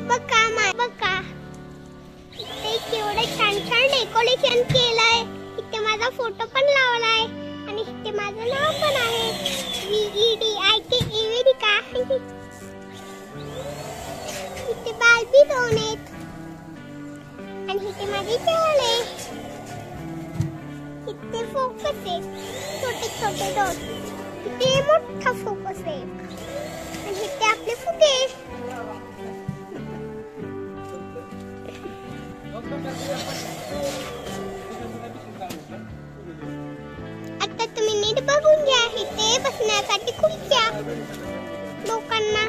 बघा इथे केवढं छान छान डेकोरेशन केलंय. इथे माझा फोटो पण लावलाय आणि इथे माझं नाव पण आहे VEDIK वेदिका. इथे बालबी दोन आहेत आणि इथे माझी चेहरा आहे. इथे फोकस आहे छोटे छोटे दोन. इथे मोठा फोकस आहे आणि इथे आपले फुगे. आता तुम्ही नीट बघून घ्या. इथे बसण्यासाठी खुर्च्या लोकांना.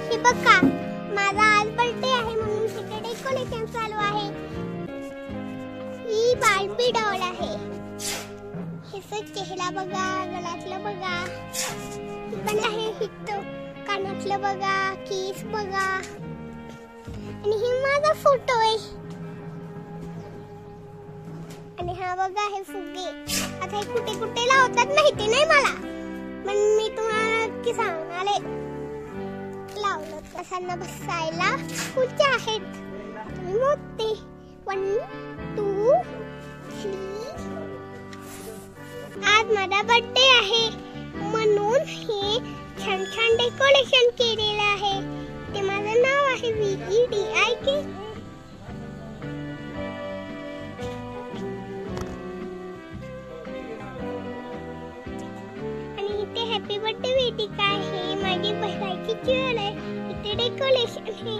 हे बघा माझा आज बर्थडे आहे म्हणून इथे डेकोरेशन चालू आहे. ही बार्बी डॉल आहे. हिचा चेहरा बघा, गळ्यातलं बघा, पण आहे हिचं कानातलं बघा, केस बघा आणि हे माझा फोटो आहे. आणि हा बघा हे फुगे. आता हे कुठे कुठे लावतात माहिती नाही मला, पण मी तुम्हाला नक्की सांगणार आहे. लावलं कशांना बसायला खुर्च्या आहेत. तुम्ही मोठे 1 2 3. आज माझा बर्थडे आहे म्हणून हे छान छान डेकोरेशन केलेलं आहे. ते माझं नाव आहे VEDIK. आणि इथे हॅपी बर्थडे वेदिका आहे. माझी बसायची चेअर आहे. इथे डेकोरेशन आहे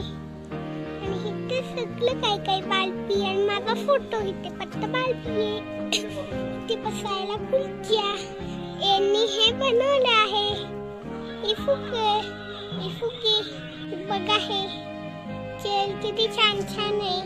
आणि इथे सगळं काय काय बालपी आणि माझा फोटो. इथे फक्त बालपी आहे. इथे बसायला खुर्च्या. यांनी हे बनवलं आहे. हे फुगे बघा. हे चेअर किती छान छान आहे.